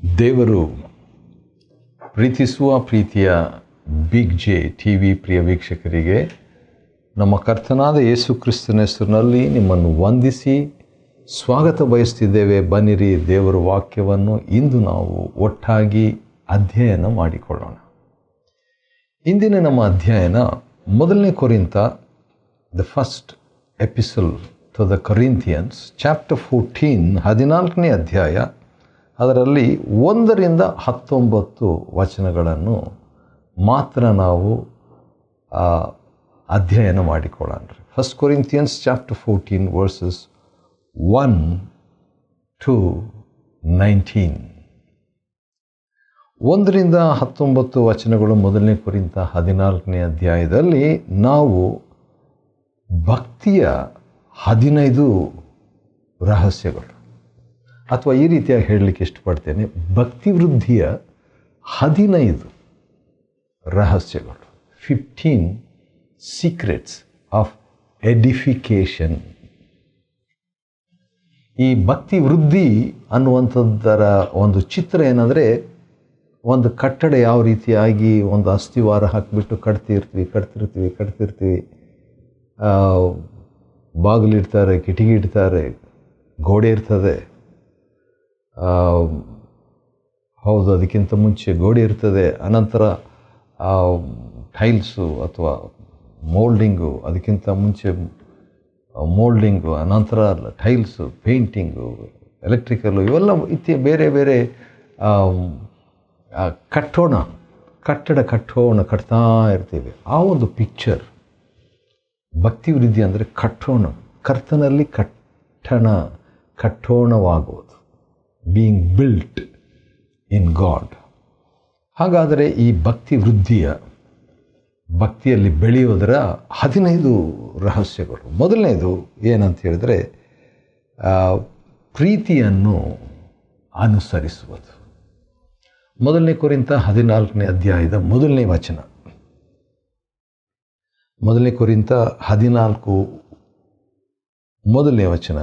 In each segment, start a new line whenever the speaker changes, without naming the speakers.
ದೇವರು ಪ್ರೀತಿಸುವ ಪ್ರೀತಿಯ ಬಿಗ್ ಜೆ ಟಿ ವಿ ಪ್ರಿಯ ವೀಕ್ಷಕರಿಗೆ ನಮ್ಮ ಕರ್ತನಾದ ಯೇಸು ಕ್ರಿಸ್ತನ ಹೆಸರಿನಲ್ಲಿ ನಿಮ್ಮನ್ನು ವಂದಿಸಿ ಸ್ವಾಗತ ಬಯಸ್ತಿದ್ದೇವೆ. ಬನ್ನಿರಿ, ದೇವರ ವಾಕ್ಯವನ್ನು ಇಂದು ನಾವು ಒಟ್ಟಾಗಿ ಅಧ್ಯಯನ ಮಾಡಿಕೊಳ್ಳೋಣ. ಇಂದಿನ ನಮ್ಮ ಅಧ್ಯಯನ ಮೊದಲನೇ ಕೊರಿಂಥ, the first epistle to the Corinthians, chapter 14, 14ನೇ ಅಧ್ಯಾಯ. ಅದರಲ್ಲಿ 1ರಿಂದ 19 ವಚನಗಳನ್ನು ಮಾತ್ರ ನಾವು ಅಧ್ಯಯನ ಮಾಡಿಕೊಳ್ಳೋಣ. First Corinthians chapter 14 verses 1 to 19. 1ರಿಂದ 19 ವಚನಗಳು ಮೊದಲನೇ ಕೊರಿಂಥ 14ನೇ ಅಧ್ಯಾಯದಲ್ಲಿ ನಾವು ಭಕ್ತಿಯ 15 ರಹಸ್ಯಗಳು, ಅಥವಾ ಈ ರೀತಿಯಾಗಿ ಹೇಳಲಿಕ್ಕೆ ಇಷ್ಟಪಡ್ತೇನೆ, ಭಕ್ತಿ ವೃದ್ಧಿಯ 15 ರಹಸ್ಯಗಳು, 15 ಸೀಕ್ರೆಟ್ಸ್ ಆಫ್ ಎಡಿಫಿಕೇಶನ್. ಈ ಭಕ್ತಿ ವೃದ್ಧಿ ಅನ್ನುವಂಥದ್ದರ ಒಂದು ಚಿತ್ರ ಏನಂದರೆ, ಒಂದು ಕಟ್ಟಡ ಯಾವ ರೀತಿಯಾಗಿ ಒಂದು ಅಸ್ಥಿವಾರ ಹಾಕಿಬಿಟ್ಟು ಕಟ್ತಿರ್ತೀವಿ, ಬಾಗಿಲಿಡ್ತಾರೆ, ಕಿಟಕಿ ಇಡ್ತಾರೆ, ಗೋಡೆ ಇರ್ತದೆ. ಹೌದು, ಅದಕ್ಕಿಂತ ಮುಂಚೆ ಗೋಡೆ ಇರ್ತದೆ, ಅನಂತರ ಟೈಲ್ಸು ಅಥವಾ ಮೋಲ್ಡಿಂಗು, ಅದಕ್ಕಿಂತ ಮುಂಚೆ ಮೋಲ್ಡಿಂಗು, ಅನಂತರ ಟೈಲ್ಸು, ಪೇಂಟಿಂಗು, ಎಲೆಕ್ಟ್ರಿಕಲ್ಲು, ಇವೆಲ್ಲ ಬೇರೆ ಬೇರೆ ಕಟ್ಟಡ ಕಟ್ತಾ ಇರ್ತೀವಿ. ಆ ಒಂದು ಪಿಕ್ಚರ್ ಭಕ್ತಿ ವೃದ್ಧಿ ಅಂದರೆ ಕರ್ತನಲ್ಲಿ ಕಟ್ಟೋಣವಾಗುವುದು, ಬೀಯಿಂಗ್ ಬಿಲ್ಟ್ ಇನ್ ಗಾಡ್. ಹಾಗಾದರೆ ಈ ಭಕ್ತಿ ವೃದ್ಧಿಯ, ಭಕ್ತಿಯಲ್ಲಿ ಬೆಳೆಯೋದರ 15 ರಹಸ್ಯಗಳು. ಮೊದಲನೇದು ಏನಂತ ಹೇಳಿದರೆ, ಪ್ರೀತಿಯನ್ನು ಅನುಸರಿಸುವುದು. ಮೊದಲನೇ ಕೊರಿಂಥ 14ನೇ ಅಧ್ಯಾಯದ ಮೊದಲನೇ ವಚನ. ಮೊದಲನೇ ಕೊರಿಂಥ 14 ಮೊದಲನೇ ವಚನ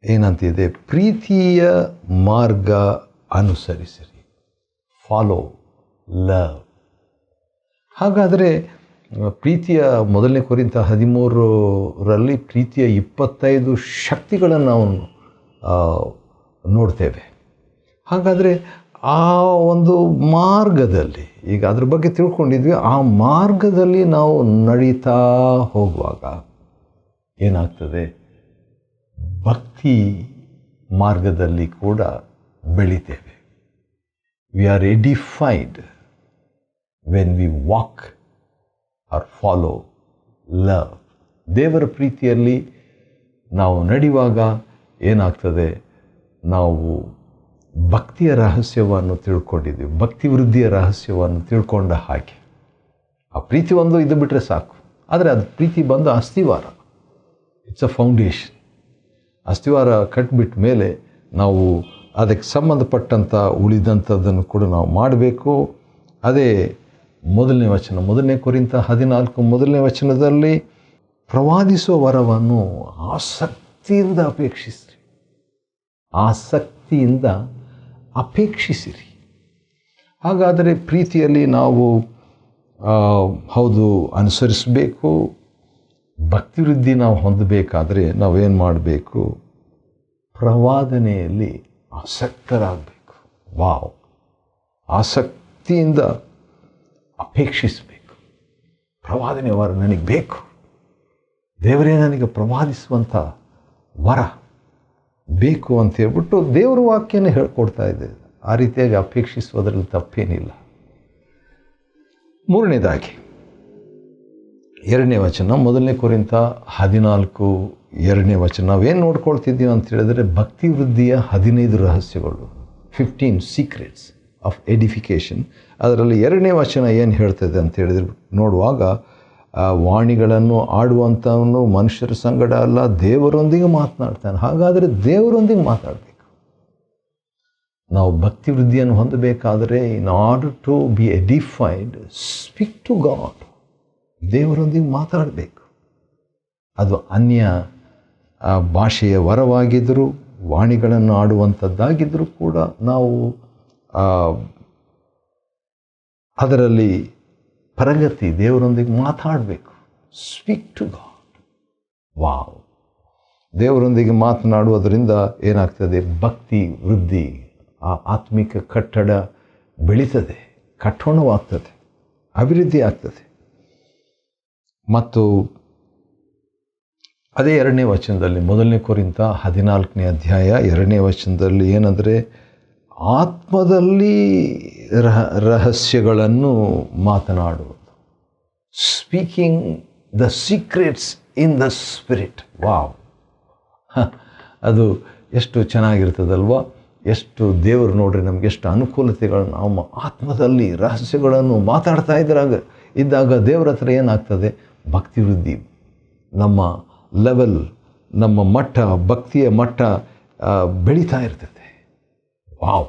ಏನಂತಿದೆ? ಪ್ರೀತಿಯ ಮಾರ್ಗ ಅನುಸರಿಸಿರಿ, ಫಾಲೋ ಲವ್. ಹಾಗಾದರೆ ಪ್ರೀತಿಯ ಮೊದಲನೇ ಕೊರಿಂಥ 13ರಲ್ಲಿ ಪ್ರೀತಿಯ 25 ಶಕ್ತಿಗಳನ್ನು ನಾವು ನೋಡ್ತೇವೆ. ಹಾಗಾದರೆ ಆ ಒಂದು ಮಾರ್ಗದಲ್ಲಿ, ಈಗ ಅದ್ರ ಬಗ್ಗೆ ತಿಳ್ಕೊಂಡಿದ್ವಿ, ಆ ಮಾರ್ಗದಲ್ಲಿ ನಾವು ನಡೀತಾ ಹೋಗುವಾಗ ಏನಾಗ್ತದೆ? ಭಕ್ತಿ ಮಾರ್ಗದಲ್ಲಿ ಕೂಡ ಬೆಳಿತೇವೆ. We are edified when we walk or follow love. ದೇವರ ಪ್ರೀತಿಯಲ್ಲಿ ನಾವು ನಡೆಯುವಾಗ ಏನಾಗ್ತದೆ? ನಾವು ಭಕ್ತಿಯ ರಹಸ್ಯವನ್ನು ತಿಳ್ಕೊಂಡಿದ್ದೀವಿ, ಭಕ್ತಿ ವೃದ್ಧಿಯ ರಹಸ್ಯವನ್ನು ತಿಳ್ಕೊಂಡ ಹಾಗೆ. ಆ ಪ್ರೀತಿ ಒಂದು ಇದು ಬಿಟ್ಟರೆ ಸಾಕು. ಆದರೆ ಅದು ಪ್ರೀತಿ ಬಂದು ಅಸ್ಥಿವಾರ, ಇಟ್ಸ್ ಅ ಫೌಂಡೇಶನ್. ಅಸ್ಥಿವಾರ ಕಟ್ಟಿಬಿಟ್ಟ ಮೇಲೆ ನಾವು ಅದಕ್ಕೆ ಸಂಬಂಧಪಟ್ಟಂಥ ಉಳಿದಂಥದ್ದನ್ನು ಕೂಡ ನಾವು ಮಾಡಬೇಕು. ಅದೇ ಮೊದಲನೇ ವಚನ, ಮೊದಲನೇ ಕೊರಿಂಥ 14 ಮೊದಲನೇ ವಚನದಲ್ಲಿ ಪ್ರವಾದಿಸುವ ವರವನ್ನು ಆಸಕ್ತಿಯಿಂದ ಅಪೇಕ್ಷಿಸಿರಿ. ಹಾಗಾದರೆ ಪ್ರೀತಿಯಲ್ಲಿ ನಾವು ಹೌದು ಅನುಸರಿಸಬೇಕು. ಭಕ್ತಿ ವೃದ್ಧಿ ನಾವು ಹೊಂದಬೇಕಾದರೆ ನಾವೇನು ಮಾಡಬೇಕು? ಪ್ರವಾದನೆಯಲ್ಲಿ ಆಸಕ್ತರಾಗಬೇಕು. ಆಸಕ್ತಿಯಿಂದ ಅಪೇಕ್ಷಿಸಬೇಕು. ಪ್ರವಾದನೆ ವರ ನನಗೆ ಬೇಕು, ದೇವರೇ ನನಗೆ ಪ್ರವಾದಿಸುವಂಥ ವರ ಬೇಕು ಅಂತ ಹೇಳ್ಬಿಟ್ಟು ದೇವರ ವಾಕ್ಯನೇ ಹೇಳ್ಕೊಡ್ತಾ ಇದೆ. ಆ ರೀತಿಯಾಗಿ ಅಪೇಕ್ಷಿಸುವುದರಲ್ಲಿ ತಪ್ಪೇನಿಲ್ಲ. ಮೂರನೇದಾಗಿ 2ನೇ ವಚನ, ಮೊದಲನೇ ಕೊರಿಂಥ 14 2ನೇ ವಚನ. ನಾವೇನು ನೋಡ್ಕೊಳ್ತಿದ್ದೀವಿ ಅಂತ ಹೇಳಿದ್ರೆ, ಭಕ್ತಿ ವೃದ್ಧಿಯ 15 ರಹಸ್ಯಗಳು, 15 ಸೀಕ್ರೆಟ್ಸ್ ಆಫ್ ಎಡಿಫಿಕೇಶನ್. ಅದರಲ್ಲಿ 2ನೇ ವಚನ ಏನು ಹೇಳ್ತದೆ ಅಂತ ಹೇಳಿದ್ರೆ, ನೋಡುವಾಗ ವಾಣಿಗಳನ್ನು ಆಡುವಂಥವನು ಮನುಷ್ಯರ ಸಂಗಡ ಅಲ್ಲ, ದೇವರೊಂದಿಗೆ ಮಾತನಾಡ್ತಾನೆ. ಹಾಗಾದರೆ ದೇವರೊಂದಿಗೆ ಮಾತಾಡಬೇಕು. ನಾವು ಭಕ್ತಿ ವೃದ್ಧಿಯನ್ನು ಹೊಂದಬೇಕಾದರೆ, in order to be edified, speak to God. ದೇವರೊಂದಿಗೆ ಮಾತಾಡಬೇಕು. ಅದು ಅನ್ಯ ಭಾಷೆಯ ವರವಾಗಿದ್ದರೂ, ವಾಣಿಗಳನ್ನು ಆಡುವಂಥದ್ದಾಗಿದ್ದರೂ ಕೂಡ ನಾವು ಅದರಲ್ಲಿ ಪ್ರಗತಿ, ದೇವರೊಂದಿಗೆ ಮಾತಾಡಬೇಕು. Speak to God. ವಾವ್! ದೇವರೊಂದಿಗೆ ಮಾತನಾಡುವುದರಿಂದ ಏನಾಗ್ತದೆ? ಭಕ್ತಿ ವೃದ್ಧಿ, ಆ ಆತ್ಮಿಕ ಕಟ್ಟಡ ಬೆಳೀತದೆ, ಕಠೋಣವಾಗ್ತದೆ, ಅಭಿವೃದ್ಧಿ ಆಗ್ತದೆ. ಮತ್ತು ಅದೇ 2ನೇ ವಚನದಲ್ಲಿ, 1 ಕೊರಿಂಥ 14ನೇ ಅಧ್ಯಾಯ 2ನೇ ವಚನದಲ್ಲಿ ಏನಂದರೆ, ಆತ್ಮದಲ್ಲಿ ರಹಸ್ಯಗಳನ್ನು ಮಾತನಾಡುವುದು. Speaking the secrets in the spirit. Wow! ಅದು ಎಷ್ಟು ಚೆನ್ನಾಗಿರ್ತದಲ್ವ? ಎಷ್ಟು ದೇವರು ನೋಡ್ರಿ ನಮಗೆ ಎಷ್ಟು ಅನುಕೂಲತೆಗಳನ್ನು, ನಮ್ಮ ಆತ್ಮದಲ್ಲಿ ರಹಸ್ಯಗಳನ್ನು ಮಾತಾಡ್ತಾ ಇದ್ದಾಗ ದೇವರ ಹತ್ರ ಏನಾಗ್ತದೆ? ಭಕ್ತಿ ವೃದ್ಧಿ, ನಮ್ಮ ಲೆವೆಲ್, ನಮ್ಮ ಮಟ್ಟ, ಭಕ್ತಿಯ ಮಟ್ಟ ಬೆಳೀತಾ ಇರ್ತದೆ. ವಾವ್!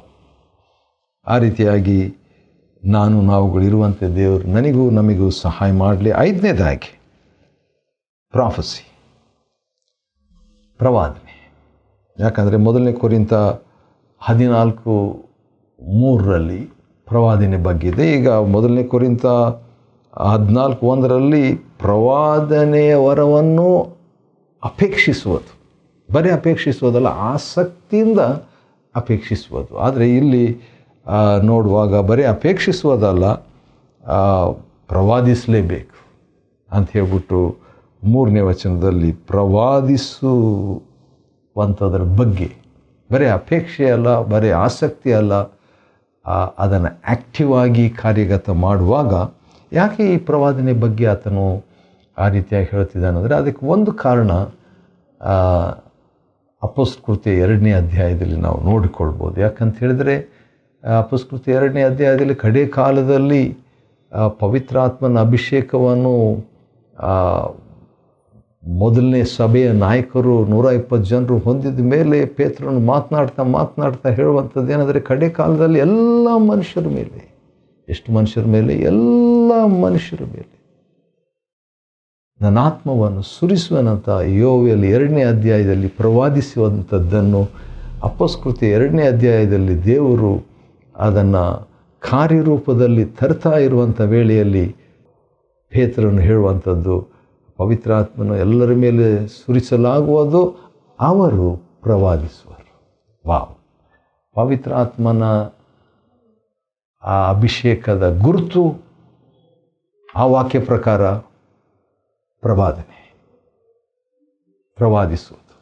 ಆ ರೀತಿಯಾಗಿ ನಾವುಗಳಿರುವಂತೆ ದೇವರು ನನಗೂ ನಮಗೂ ಸಹಾಯ ಮಾಡಲಿ. 5ನೇದಾಗಿ ಪ್ರಾಫಸಿ, ಪ್ರವಾದನೆ. ಯಾಕಂದರೆ 1 ಕೊರಿಂಥ 14:3 ಪ್ರವಾದನೆ ಬಗ್ಗೆ ಇದೆ. ಈಗ 1 ಕೊರಿಂಥ 14:1 ಪ್ರವಾದನೆಯ ವರವನ್ನು ಅಪೇಕ್ಷಿಸುವುದು, ಬರೀ ಅಪೇಕ್ಷಿಸುವುದಲ್ಲ, ಆಸಕ್ತಿಯಿಂದ ಅಪೇಕ್ಷಿಸುವುದು. ಆದರೆ ಇಲ್ಲಿ ನೋಡುವಾಗ ಬರೀ ಅಪೇಕ್ಷಿಸುವುದಲ್ಲ, ಪ್ರವಾದಿಸಲೇಬೇಕು ಅಂತ ಹೇಳ್ಬಿಟ್ಟು 3ನೇ ವಚನದಲ್ಲಿ ಪ್ರವಾದಿಸುವಂಥದ್ರ ಬಗ್ಗೆ, ಬರೀ ಅಪೇಕ್ಷೆ ಅಲ್ಲ, ಬರೀ ಆಸಕ್ತಿ ಅಲ್ಲ, ಅದನ್ನು ಆ್ಯಕ್ಟಿವ್ ಆಗಿ ಕಾರ್ಯಗತ ಮಾಡುವಾಗ ಯಾಕೆ ಈ ಪ್ರವಾದನೆ ಬಗ್ಗೆ ಆತನು ಆ ರೀತಿಯಾಗಿ ಹೇಳ್ತಿದ್ದಾನೆ ಅಂದರೆ, ಅದಕ್ಕೆ ಒಂದು ಕಾರಣ ಅಪೊಸ್ತಲಕೃತ್ಯ 2ನೇ ಅಧ್ಯಾಯದಲ್ಲಿ ನಾವು ನೋಡಿಕೊಳ್ಬೋದು. ಯಾಕಂತ ಹೇಳಿದರೆ, ಅಪೊಸ್ತಲಕೃತ್ಯ 2ನೇ ಅಧ್ಯಾಯದಲ್ಲಿ ಕಡೆ ಕಾಲದಲ್ಲಿ ಪವಿತ್ರಾತ್ಮನ ಅಭಿಷೇಕವನ್ನು ಮೊದಲನೇ ಸಭೆಯ ನಾಯಕರು 120 ಜನರು ಹೊಂದಿದ ಮೇಲೆ ಪೇತ್ರನು ಮಾತನಾಡ್ತಾ ಹೇಳುವಂಥದ್ದು ಏನಂದರೆ, ಕಡೆ ಕಾಲದಲ್ಲಿ ಎಲ್ಲ ಮನುಷ್ಯರ ಮೇಲೆ, ಎಷ್ಟು ಮನುಷ್ಯರ ಮೇಲೆ? ಎಲ್ಲ ಮನುಷ್ಯರ ಮೇಲೆ ನನ್ನ ಆತ್ಮವನ್ನು ಸುರಿಸುವನಂತ ಯೋವೇಲ್ 2ನೇ ಅಧ್ಯಾಯದಲ್ಲಿ ಪ್ರವಾದಿಸುವಂಥದ್ದನ್ನು ಅಪೊಸ್ತಲಕೃತ್ಯ 2ನೇ ಅಧ್ಯಾಯದಲ್ಲಿ ದೇವರು ಅದನ್ನು ಕಾರ್ಯರೂಪದಲ್ಲಿ ತರ್ತಾ ಇರುವಂಥ ವೇಳೆಯಲ್ಲಿ ಪೇತ್ರನು ಹೇಳುವಂಥದ್ದು, ಪವಿತ್ರಾತ್ಮನು ಎಲ್ಲರ ಮೇಲೆ ಸುರಿಸಲಾಗುವುದು, ಅವರು ಪ್ರವಾದಿಸುವರು. ವಾವ್! ಪವಿತ್ರಾತ್ಮನ ಆ ಅಭಿಷೇಕದ ಗುರುತು ಆ ವಾಕ್ಯ ಪ್ರಕಾರ ಪ್ರವಾದಿಸುವುದು.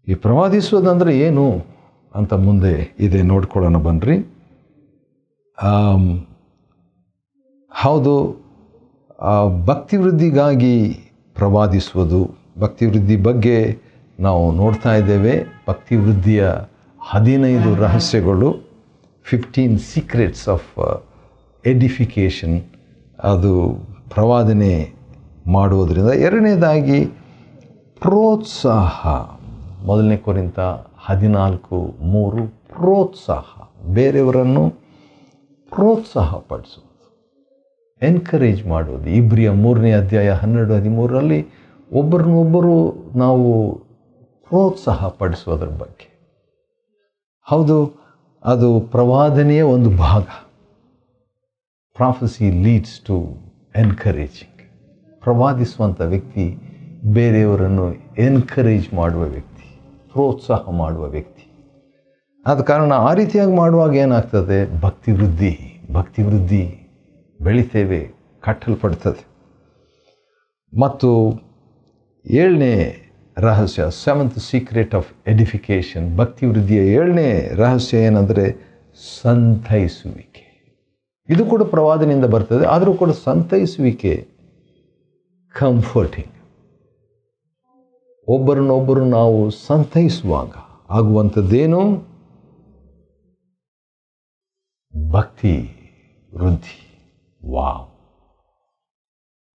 ಈ ಪ್ರವಾದಿಸುವುದಂದರೆ ಏನು ಅಂತ ಮುಂದೆ ಇದೆ, ನೋಡ್ಕೊಳ್ಳೋಣ ಬನ್ನಿರಿ. ಹೌದು, ಭಕ್ತಿವೃದ್ಧಿಗಾಗಿ ಪ್ರವಾದಿಸುವುದು. ಭಕ್ತಿವೃದ್ಧಿ ಬಗ್ಗೆ ನಾವು ನೋಡ್ತಾ ಇದ್ದೇವೆ. ಭಕ್ತಿವೃದ್ಧಿಯ 15 ರಹಸ್ಯಗಳು, 15 ಸೀಕ್ರೆಟ್ಸ್ ಆಫ್ ಎಡಿಫಿಕೇಷನ್, ಅದು ಪ್ರವಾದನೆ ಮಾಡುವುದರಿಂದ. 2ನೇದಾಗಿ ಪ್ರೋತ್ಸಾಹ. 1 ಕೊರಿಂಥ 14:3 ಪ್ರೋತ್ಸಾಹ, ಬೇರೆಯವರನ್ನು ಪ್ರೋತ್ಸಾಹ ಪಡಿಸುವುದು, ಎನ್ಕರೇಜ್ ಮಾಡುವುದು. ಇಬ್ರಿಯ 3ನೇ ಅಧ್ಯಾಯ 12-13 ಒಬ್ಬರನ್ನೊಬ್ಬರು ನಾವು ಪ್ರೋತ್ಸಾಹ ಪಡಿಸೋದ್ರ ಬಗ್ಗೆ. ಹೌದು, ಅದು ಪ್ರವಾದನೆಯ ಒಂದು ಭಾಗ. Prophecy leads to encouraging. ಪ್ರವಾದಿಸುವಂಥ ವ್ಯಕ್ತಿ ಬೇರೆಯವರನ್ನು ಎನ್ಕರೇಜ್ ಮಾಡುವ ವ್ಯಕ್ತಿ, ಪ್ರೋತ್ಸಾಹ ಮಾಡುವ ವ್ಯಕ್ತಿ. ಆದ ಕಾರಣ ಆ ರೀತಿಯಾಗಿ ಮಾಡುವಾಗ ಏನಾಗ್ತದೆ? ಭಕ್ತಿ ವೃದ್ಧಿ ಬೆಳಿತೇವೆ, ಕಟ್ಟಲ್ಪಡ್ತದೆ. ಮತ್ತು 7ನೇ ರಹಸ್ಯ, 7th ಸೀಕ್ರೆಟ್ ಆಫ್ ಎಡಿಫಿಕೇಷನ್, ಭಕ್ತಿವೃದ್ಧಿಯ 7ನೇ ರಹಸ್ಯ ಏನಂದರೆ ಸಂತೈಸುವಿಕೆ. ಇದು ಕೂಡ ಪ್ರವಾದನೆಯಿಂದ ಬರ್ತದೆ, ಆದರೂ ಕೂಡ ಸಂತೈಸುವಿಕೆ, ಕಂಫರ್ಟಿಂಗ್. ಒಬ್ಬರನ್ನೊಬ್ಬರು ನಾವು ಸಂತೈಸುವಾಗ ಆಗುವಂಥದ್ದೇನು? ಭಕ್ತಿ ವೃದ್ಧಿ. ವಾವ್!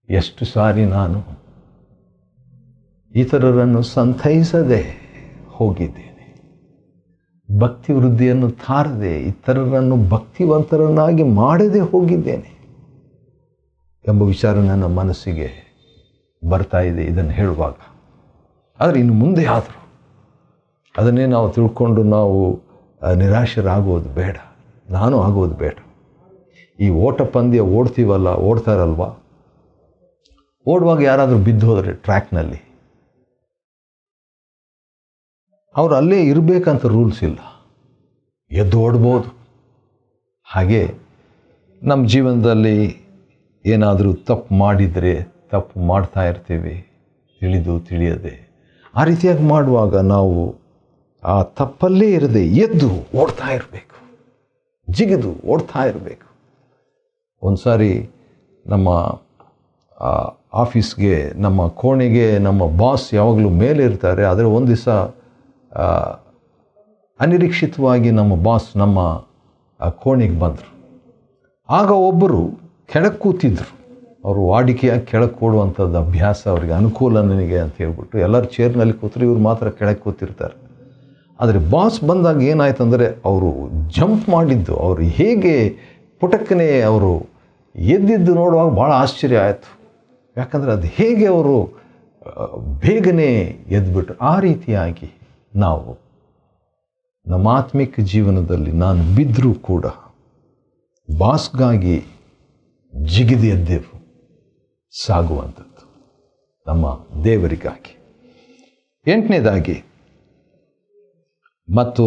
ಎಷ್ಟು ಸಾರಿ ನಾನು ಇತರರನ್ನು ಸಂತೈಸದೆ ಹೋಗಿದ್ದೇನೆ, ಭಕ್ತಿ ವೃದ್ಧಿಯನ್ನು ತಾರದೆ ಇತರರನ್ನು ಭಕ್ತಿವಂತರನ್ನಾಗಿ ಮಾಡದೆ ಹೋಗಿದ್ದೇನೆ ಎಂಬ ವಿಚಾರ ನನ್ನ ಮನಸ್ಸಿಗೆ ಬರ್ತಾ ಇದೆ ಇದನ್ನು ಹೇಳುವಾಗ. ಆದರೆ ಇನ್ನು ಮುಂದೆ ಆದರೂ ಅದನ್ನೇ ನಾವು ತಿಳ್ಕೊಂಡು ನಾವು ನಿರಾಶರಾಗೋದು ಬೇಡ. ನಾನು ಆಗೋದು ಬೇಡ. ಈ ಓಟ ಪಂದ್ಯ ಓಡ್ತೀವಲ್ಲ, ಓಡ್ತಾರಲ್ವ, ಓಡುವಾಗ ಯಾರಾದರೂ ಬಿದ್ದು ಹೋದರೆ ಟ್ರ್ಯಾಕ್ನಲ್ಲಿ, ಅವರು ಅಲ್ಲೇ ಇರಬೇಕಂತ ರೂಲ್ಸ್ ಇಲ್ಲ, ಎದ್ದು ಓಡ್ಬೋದು. ಹಾಗೆ ನಮ್ಮ ಜೀವನದಲ್ಲಿ ಏನಾದರೂ ತಪ್ಪು ಮಾಡಿದರೆ, ತಪ್ಪು ಮಾಡ್ತಾ ಇರ್ತೀವಿ ತಿಳಿದು ತಿಳಿಯದೆ. ಆ ರೀತಿಯಾಗಿ ಮಾಡುವಾಗ ನಾವು ಆ ತಪ್ಪಲ್ಲೇ ಇರದೆ ಎದ್ದು ಓಡ್ತಾ ಇರಬೇಕು, ಜಿಗಿದು ಓಡ್ತಾ ಇರಬೇಕು. ಒಂದು ಸಾರಿ ನಮ್ಮ ಆಫೀಸ್ಗೆ, ನಮ್ಮ ಕೋಣೆಗೆ ನಮ್ಮ ಬಾಸ್ ಯಾವಾಗಲೂ ಮೇಲೆ ಇರ್ತಾರೆ. ಆದರೆ ಒಂದು ದಿವಸ ಅನಿರೀಕ್ಷಿತವಾಗಿ ನಮ್ಮ ಬಾಸ್ ನಮ್ಮ ಕೋಣೆಗೆ ಬಂದರು. ಆಗ ಒಬ್ಬರು ಕೆಳಗೆ ಕೂತಿದ್ರು. ಅವರು ವಾಡಿಕೆಯಾಗಿ ಕೆಳಗೆ ಕೂಡುವಂಥದ್ದು ಅಭ್ಯಾಸ, ಅವರಿಗೆ ಅನುಕೂಲ ನನಗೆ ಅಂತ ಹೇಳ್ಬಿಟ್ಟು ಎಲ್ಲರೂ ಚೇರ್ನಲ್ಲಿ ಕೂತರು, ಇವ್ರು ಮಾತ್ರ ಕೆಳಗೆ ಕೂತಿರ್ತಾರೆ. ಆದರೆ ಬಾಸ್ ಬಂದಾಗ ಏನಾಯ್ತು ಅಂದರೆ, ಅವರು ಜಂಪ್ ಮಾಡಿದ್ದು, ಅವರು ಹೇಗೆ ಪುಟಕ್ಕನೆ ಅವರು ಎದ್ದಿದ್ದು ನೋಡುವಾಗ ಭಾಳ ಆಶ್ಚರ್ಯ ಆಯಿತು. ಯಾಕಂದರೆ ಅದು ಹೇಗೆ ಅವರು ಬೇಗನೆ ಎದ್ದುಬಿಟ್ರು. ಆ ರೀತಿಯಾಗಿ ನಾವು ನಮ್ಮ ಆತ್ಮಿಕ ಜೀವನದಲ್ಲಿ ನಾನು ಬಿದ್ದರೂ ಕೂಡ ಬಾಸ್ಗಾಗಿ ಜಿಗಿದು ಎದ್ದೆವು ಸಾಗುವಂಥದ್ದು ನಮ್ಮ ದೇವರಿಗಾಗಿ. 8ನೇದಾಗಿ ಮತ್ತು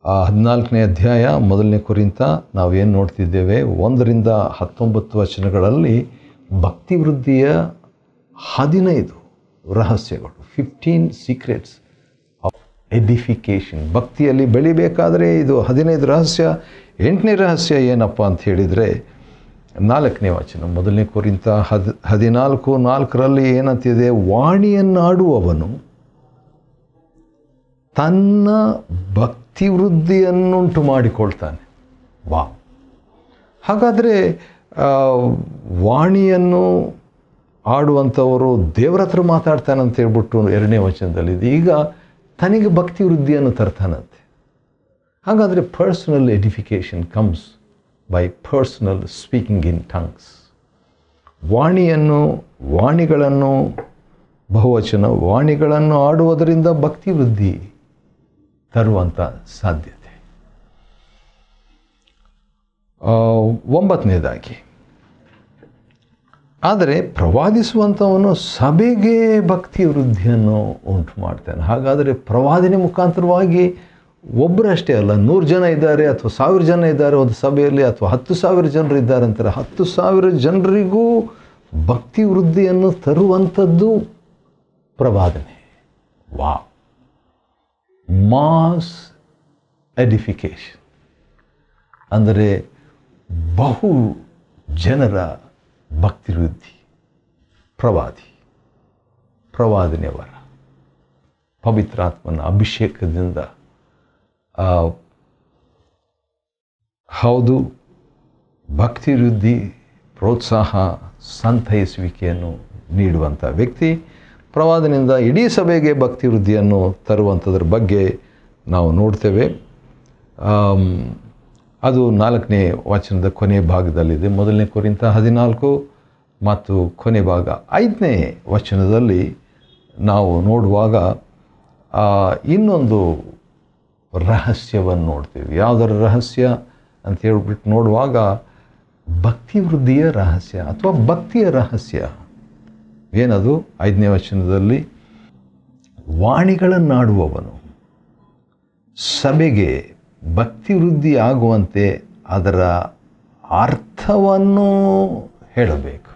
14ನೇ ಅಧ್ಯಾಯ 1ನೇ ಕೊರಿಂಥ ನಾವೇನು ನೋಡ್ತಿದ್ದೇವೆ, 1ರಿಂದ 19 ವಚನಗಳಲ್ಲಿ ಭಕ್ತಿವೃದ್ಧಿಯ 15 ರಹಸ್ಯಗಳು, 15 ಸೀಕ್ರೆಟ್ಸ್ ಆಫ್ ಎಡಿಫಿಕೇಷನ್. ಭಕ್ತಿಯಲ್ಲಿ ಬೆಳಿಬೇಕಾದರೆ ಇದು 15 ರಹಸ್ಯ. 8ನೇ ರಹಸ್ಯ ಏನಪ್ಪ ಅಂತ ಹೇಳಿದರೆ 4ನೇ ವಚನ, 1ನೇ ಕೊರಿಂಥ 14:4 ಏನಂತಿದೆ, ವಾಣಿಯನ್ನಾಡುವವನು ತನ್ನ ಭಕ್ತಿವೃದ್ಧಿಯನ್ನುಂಟು ಮಾಡಿಕೊಳ್ತಾನೆ. ವಾ, ಹಾಗಾದರೆ ವಾಣಿಯನ್ನು ಆಡುವಂಥವರು ದೇವರ ಹತ್ರ ಮಾತಾಡ್ತಾನೆ ಅಂತ ಹೇಳ್ಬಿಟ್ಟು 2ನೇ ವಚನದಲ್ಲಿದೆ. ಈಗ ತನಗೆ ಭಕ್ತಿ ವೃದ್ಧಿಯನ್ನು ತರ್ತಾನಂತೆ. ಹಾಗಾದರೆ personal edification comes by personal speaking in tongues. ವಾಣಿಗಳನ್ನು ಬಹುವಚನ ವಾಣಿಗಳನ್ನು ಆಡುವುದರಿಂದ ಭಕ್ತಿ ವೃದ್ಧಿ ತರುವಂಥ ಸಾಧ್ಯತೆ. 9ನೇದಾಗಿ, ಆದರೆ ಪ್ರವಾದಿಸುವಂಥವನು ಸಭೆಗೆ ಭಕ್ತಿ ವೃದ್ಧಿಯನ್ನು ಉಂಟು ಮಾಡ್ತಾನೆ. ಹಾಗಾದರೆ ಪ್ರವಾದನೆ ಮುಖಾಂತರವಾಗಿ ಒಬ್ಬರಷ್ಟೇ ಅಲ್ಲ, 100 ಜನ ಇದ್ದಾರೆ ಅಥವಾ 1000 ಜನ ಇದ್ದಾರೆ ಒಂದು ಸಭೆಯಲ್ಲಿ, ಅಥವಾ 10,000 ಜನರು ಇದ್ದಾರೆ ಅಂತಾರೆ, 10,000 ಜನರಿಗೂ ಭಕ್ತಿ ವೃದ್ಧಿಯನ್ನು ತರುವಂಥದ್ದು ಪ್ರವಾದನೆ. ವಾ, ಮಾಸ್ ಎಡಿಫಿಕೇಷನ್ ಅಂದರೆ ಬಹು ಜನರ ಭಕ್ತಿ ವೃದ್ಧಿ. ಪ್ರವಾದನೆ ವರ, ಪವಿತ್ರಾತ್ಮನ ಅಭಿಷೇಕದಿಂದ ಹೌದು ಭಕ್ತಿ ವೃದ್ಧಿ, ಪ್ರೋತ್ಸಾಹ, ಸಂತೈಸುವಿಕೆಯನ್ನು ನೀಡುವಂಥ ವ್ಯಕ್ತಿ. ಪ್ರವಾದನೆಯಿಂದ ಇಡೀ ಸಭೆಗೆ ಭಕ್ತಿ ವೃದ್ಧಿಯನ್ನು ತರುವಂಥದ್ರ ಬಗ್ಗೆ ನಾವು ನೋಡ್ತೇವೆ. ಅದು 4ನೇ ವಚನದ ಕೊನೆ ಭಾಗದಲ್ಲಿದೆ. 1ನೇ ಕೊರಿಂಥ 14 ಮತ್ತು ಕೊನೆ ಭಾಗ 5ನೇ ವಚನದಲ್ಲಿ ನಾವು ನೋಡುವಾಗ ಇನ್ನೊಂದು ರಹಸ್ಯವನ್ನು ನೋಡ್ತೀವಿ. ಯಾವುದರ ರಹಸ್ಯ ಅಂತ ಹೇಳ್ಬಿಟ್ಟು ನೋಡುವಾಗ ಭಕ್ತಿ ವೃದ್ಧಿಯ ರಹಸ್ಯ ಅಥವಾ ಭಕ್ತಿಯ ರಹಸ್ಯ ಏನದು? 5ನೇ ವಚನದಲ್ಲಿ ವಾಣಿಗಳನ್ನಾಡುವವನು ಸಭೆಗೆ ಭಕ್ತಿ ವೃದ್ಧಿ ಆಗುವಂತೆ ಅದರ ಅರ್ಥವನ್ನು ಹೇಳಬೇಕು.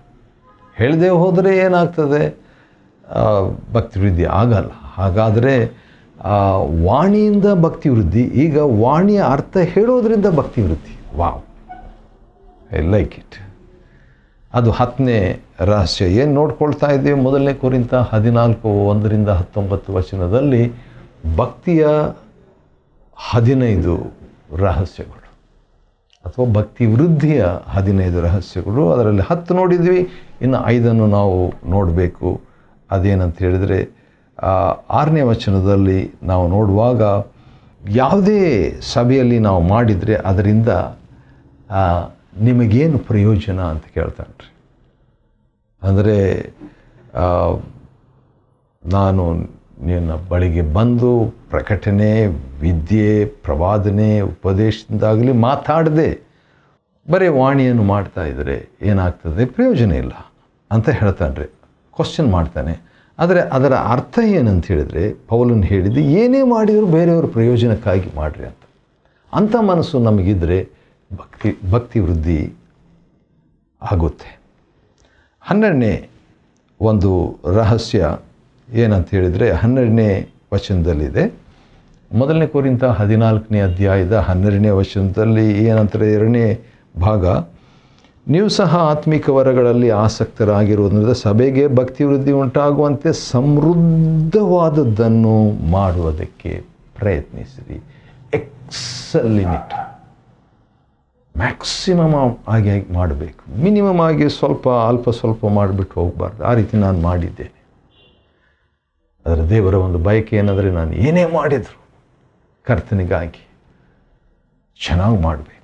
ಹೇಳದೆ ಹೋದರೆ ಏನಾಗ್ತದೆ? ಭಕ್ತಿ ವೃದ್ಧಿ ಆಗಲ್ಲ. ಹಾಗಾದರೆ ವಾಣಿಯಿಂದ ಭಕ್ತಿ ವೃದ್ಧಿ, ಈಗ ವಾಣಿಯ ಅರ್ಥ ಹೇಳೋದ್ರಿಂದ ಭಕ್ತಿ ವೃದ್ಧಿ. Wow, I like it. ಅದು 10ನೇ ರಹಸ್ಯ. ಏನು ನೋಡ್ಕೊಳ್ತಾ ಇದ್ದೀವಿ? 1ನೇ ಕೊರಿಂಥ 14 1ರಿಂದ 19 ವಚನದಲ್ಲಿ ಭಕ್ತಿಯ 15 ರಹಸ್ಯಗಳು ಅಥವಾ ಭಕ್ತಿ ವೃದ್ಧಿಯ 15 ರಹಸ್ಯಗಳು. ಅದರಲ್ಲಿ 10 ನೋಡಿದ್ವಿ, ಇನ್ನು 5 ನಾವು ನೋಡಬೇಕು. ಅದೇನಂತ ಹೇಳಿದರೆ 6ನೇ ವಚನದಲ್ಲಿ ನಾವು ನೋಡುವಾಗ ಯಾವುದೇ ಸಭೆಯಲ್ಲಿ ನಾವು ಮಾಡಿದರೆ ಅದರಿಂದ ನಿಮಗೇನು ಪ್ರಯೋಜನ ಅಂತ ಕೇಳ್ತಾನೆ ರೀ. ಅಂದರೆ ನಾನು ನಿನ್ನ ಬಳಿಗೆ ಬಂದು ಪ್ರಕಟಣೆ, ವಿದ್ಯೆ, ಪ್ರವಾದನೆ, ಉಪದೇಶದಿಂದಾಗಲಿ ಮಾತಾಡದೆ ಬರೀ ವಾಣಿಯನ್ನು ಮಾಡ್ತಾ ಇದ್ದರೆ ಏನಾಗ್ತದೆ? ಪ್ರಯೋಜನ ಇಲ್ಲ ಅಂತ ಹೇಳ್ತಾನೆ. ಕ್ವಶನ್ ಮಾಡ್ತಾನೆ. ಆದರೆ ಅದರ ಅರ್ಥ ಏನಂತ ಹೇಳಿದರೆ, ಪೌಲನು ಹೇಳಿದ್ದು ಏನೇ ಮಾಡಿದರೂ ಬೇರೆಯವ್ರ ಪ್ರಯೋಜನಕ್ಕಾಗಿ ಮಾಡಿರಿ ಅಂತ. ಅಂಥ ಮನಸ್ಸು ನಮಗಿದ್ದರೆ ಭಕ್ತಿ ವೃದ್ಧಿ ಆಗುತ್ತೆ. 12ನೇ ಒಂದು ರಹಸ್ಯ ಏನಂತ ಹೇಳಿದರೆ 12ನೇ ವಚನದಲ್ಲಿದೆ. 1 ಕೊರಿಂಥ 14ನೇ ಅಧ್ಯಾಯದ 12ನೇ ವಚನದಲ್ಲಿ ಏನಂತಾರೆ, 2ನೇ ಭಾಗ, ನೀವು ಸಹ ಆತ್ಮಿಕ ವರಗಳಲ್ಲಿ ಆಸಕ್ತರಾಗಿರುವುದರಿಂದ ಸಭೆಗೆ ಭಕ್ತಿ ವೃದ್ಧಿ ಉಂಟಾಗುವಂತೆ ಸಮೃದ್ಧವಾದದ್ದನ್ನು ಮಾಡುವುದಕ್ಕೆ ಪ್ರಯತ್ನಿಸಿರಿ. Excel in it. ಮ್ಯಾಕ್ಸಿಮಮ್ ಆಗಿ ಮಾಡಬೇಕು. ಮಿನಿಮಮ್ ಆಗಿ ಅಲ್ಪ ಸ್ವಲ್ಪ ಮಾಡಿಬಿಟ್ಟು ಹೋಗಬಾರ್ದು. ಆ ರೀತಿ ನಾನು ಮಾಡಿದ್ದೇನೆ. ಅದರ ದೇವರ ಒಂದು ಬಯಕೆ ಏನಂದರೆ, ನಾನು ಏನೇ ಮಾಡಿದ್ರು ಕರ್ತನಿಗಾಗಿ ಚೆನ್ನಾಗಿ ಮಾಡಬೇಕು.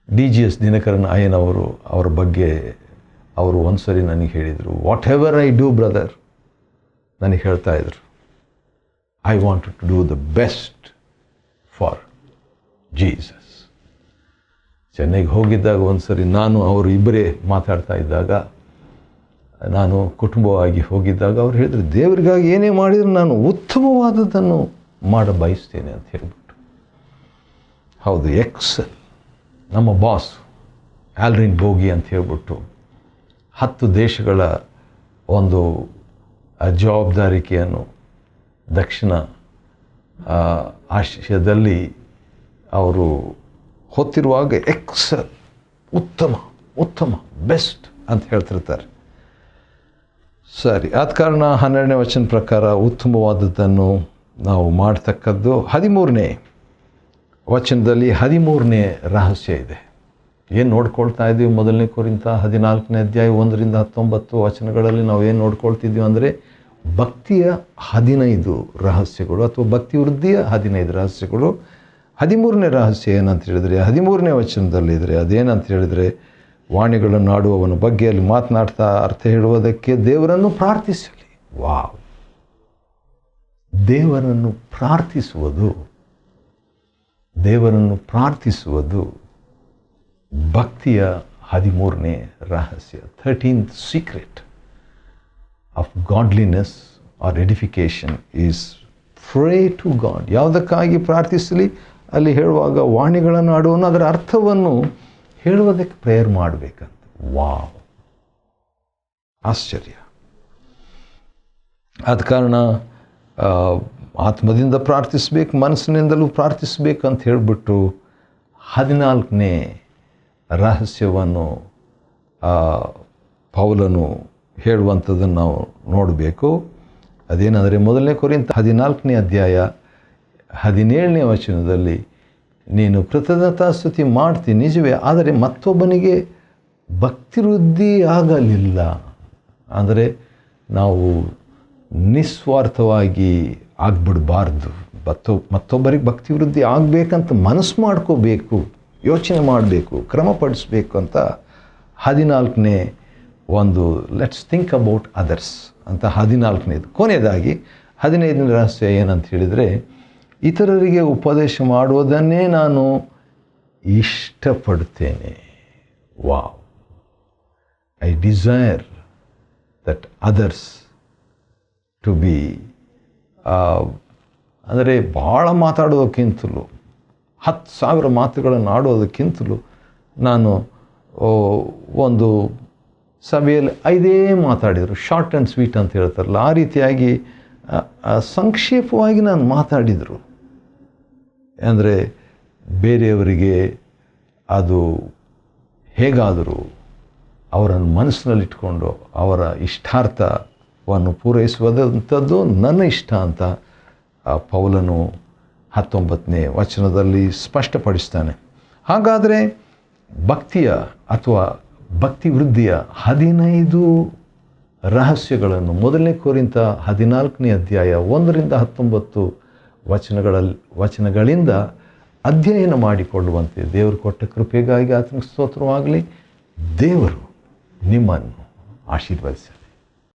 DGS ದಿನಕರನ್ ಅಯ್ಯನವರು ಅವರ ಬಗ್ಗೆ ಅವರು ಒಂದು ಸರಿ ನನಗೆ ಹೇಳಿದರು, whatever I do brother, ನನಗೆ ಹೇಳ್ತಾ ಇದ್ರು, I want to do the best for Jesus. ಚೆನ್ನೈಗೆ ಹೋಗಿದ್ದಾಗ ಒಂದು ಸರಿ ನಾನು ಅವರು ಇಬ್ಬರೇ ಮಾತಾಡ್ತಾ ಇದ್ದಾಗ, ನಾನು ಕುಟುಂಬವಾಗಿ ಹೋಗಿದ್ದಾಗ ಅವ್ರು ಹೇಳಿದ್ರು, ದೇವರಿಗಾಗಿ ಏನೇ ಮಾಡಿದರೂ ನಾನು ಉತ್ತಮವಾದದ್ದನ್ನು ಮಾಡ ಬಯಸ್ತೇನೆ ಅಂತ ಹೇಳ್ಬಿಟ್ಟು. ಹೌದು, ಎಕ್ಸೆಲ್. ನಮ್ಮ ಬಾಸ್ ಆಲ್ರಿನ್ ಬೋಗಿ ಅಂತ ಹೇಳ್ಬಿಟ್ಟು 10 ದೇಶಗಳ ಒಂದು ಜವಾಬ್ದಾರಿಕೆಯನ್ನು ದಕ್ಷಿಣ ಆಸಿಯಾದಲ್ಲಿ ಅವರು ಹೊತ್ತಿರುವಾಗ ಎಕ್ಸೆಲ್, ಉತ್ತಮ ಬೆಸ್ಟ್ ಅಂತ ಹೇಳ್ತಿರ್ತಾರೆ. ಸರಿ, ಆದ ಕಾರಣ 12ನೇ ವಚನ ಪ್ರಕಾರ ಉತ್ತಮವಾದದ್ದನ್ನು ನಾವು ಮಾಡ್ತಕ್ಕದ್ದು. 13ನೇ ವಚನದಲ್ಲಿ 13ನೇ ರಹಸ್ಯ ಇದೆ. ಏನು ನೋಡ್ಕೊಳ್ತಾ ಇದ್ದೀವಿ? 1 ಕೊರಿಂಥ 14ನೇ ಅಧ್ಯಾಯ 1-19 ವಚನಗಳಲ್ಲಿ ನಾವು ಏನು ನೋಡ್ಕೊಳ್ತಿದ್ದೀವಿ ಅಂದರೆ, ಭಕ್ತಿಯ 15 ರಹಸ್ಯಗಳು ಅಥವಾ ಭಕ್ತಿ ವೃದ್ಧಿಯ 15 ರಹಸ್ಯಗಳು. 13ನೇ ರಹಸ್ಯ ಏನಂತ ಹೇಳಿದರೆ 13ನೇ ವಚನದಲ್ಲಿದ್ದರೆ, ಅದೇನಂತ ಹೇಳಿದರೆ, ವಾಣಿಗಳನ್ನು ಆಡುವವನ ಬಗ್ಗೆ ಅಲ್ಲಿ ಮಾತನಾಡ್ತಾ ಅರ್ಥ ಹೇಳುವುದಕ್ಕೆ ದೇವರನ್ನು ಪ್ರಾರ್ಥಿಸಲಿ. ವಾವ್! ದೇವರನ್ನು ಪ್ರಾರ್ಥಿಸುವುದು ಭಕ್ತಿಯ 13ನೇ ರಹಸ್ಯ. 13th secret of godliness or edification is pray to God. ಯಾವುದಕ್ಕಾಗಿ ಪ್ರಾರ್ಥಿಸಲಿ? ಅಲ್ಲಿ ಹೇಳುವಾಗ ವಾಣಿಗಳನ್ನು ಆಡುವನು ಅದರ ಅರ್ಥವನ್ನು ಹೇಳುವುದಕ್ಕೆ ಪ್ರೇಯರ್ ಮಾಡಬೇಕಂತ. ವಾವ್! ಆಶ್ಚರ್ಯ. ಆದ ಕಾರಣ ಆತ್ಮದಿಂದ ಪ್ರಾರ್ಥಿಸಬೇಕು, ಮನಸ್ಸಿನಿಂದಲೂ ಪ್ರಾರ್ಥಿಸಬೇಕಂತ ಹೇಳಿಬಿಟ್ಟು 14ನೇ ರಹಸ್ಯವನ್ನು ಪೌಲನು ಹೇಳುವಂಥದ್ದನ್ನು ನಾವು ನೋಡಬೇಕು. ಅದೇನೆಂದರೆ 1 ಕೊರಿಂಥ 14ನೇ ಅಧ್ಯಾಯ 17ನೇ ವಚನದಲ್ಲಿ, ನೀನು ಕೃತಜ್ಞತಾಸ್ತುತಿ ಮಾಡ್ತೀನಿ ನಿಜವೇ, ಆದರೆ ಮತ್ತೊಬ್ಬನಿಗೆ ಭಕ್ತಿ ವೃದ್ಧಿ ಆಗಲಿಲ್ಲ. ಅಂದರೆ ನಾವು ನಿಸ್ವಾರ್ಥವಾಗಿ ಆಗ್ಬಿಡಬಾರ್ದು. ಮತ್ತೊಬ್ಬರಿಗೆ ಭಕ್ತಿ ವೃದ್ಧಿ ಆಗಬೇಕಂತ ಮನಸ್ಸು ಮಾಡ್ಕೋಬೇಕು, ಯೋಚನೆ ಮಾಡಬೇಕು, ಕ್ರಮಪಡಿಸಬೇಕು ಅಂತ 14ನೇ ಒಂದು ಲೆಟ್ಸ್ ಥಿಂಕ್ ಅಬೌಟ್ ಅದರ್ಸ್ ಅಂತ 14ನೇದು. ಕೊನೆಯದಾಗಿ 15ನೇ ರಹಸ್ಯ ಏನಂತ ಹೇಳಿದರೆ, ಇತರರಿಗೆ ಉಪದೇಶ ಮಾಡುವುದನ್ನೇ ನಾನು ಇಷ್ಟಪಡ್ತೇನೆ. Wow! I desire that others to be, ಅಂದರೆ ಭಾಳ ಮಾತಾಡೋದಕ್ಕಿಂತಲೂ 10,000 ಮಾತುಗಳನ್ನು ಆಡೋದಕ್ಕಿಂತಲೂ ನಾನು ಒಂದು ಸಭೆಯಲ್ಲಿ 5 ಮಾತಾಡಿದರು, ಶಾರ್ಟ್ ಆ್ಯಂಡ್ ಸ್ವೀಟ್ ಅಂತ ಹೇಳ್ತಾರಲ್ಲ, ಆ ರೀತಿಯಾಗಿ ಸಂಕ್ಷೇಪವಾಗಿ ನಾನು ಮಾತಾಡಿದರು. ಅಂದರೆ ಬೇರೆಯವರಿಗೆ ಅದು ಹೇಗಾದರೂ ಅವರನ್ನು ಮನಸ್ಸಿನಲ್ಲಿಟ್ಕೊಂಡು ಅವರ ಇಷ್ಟಾರ್ಥವನ್ನು ಪೂರೈಸುವುದಂಥದ್ದು ನನ್ನ ಇಷ್ಟ ಅಂತ ಪೌಲನು 19ನೇ ವಚನದಲ್ಲಿ ಸ್ಪಷ್ಟಪಡಿಸ್ತಾನೆ. ಹಾಗಾದರೆ ಭಕ್ತಿಯ ಅಥವಾ ಭಕ್ತಿ ವೃದ್ಧಿಯ 15 ರಹಸ್ಯಗಳನ್ನು 1 ಕೊರಿಂಥ 14ನೇ ಅಧ್ಯಾಯ 1-19 ವಚನಗಳಿಂದ ಅಧ್ಯಯನ ಮಾಡಿಕೊಳ್ಳುವಂತೆ ದೇವರು ಕೊಟ್ಟ ಕೃಪೆಗಾಗಿ ಆತನಿಗೆ ಸ್ತೋತ್ರವಾಗಲಿ. ದೇವರು ನಿಮ್ಮನ್ನು ಆಶೀರ್ವದಿಸಲಿ.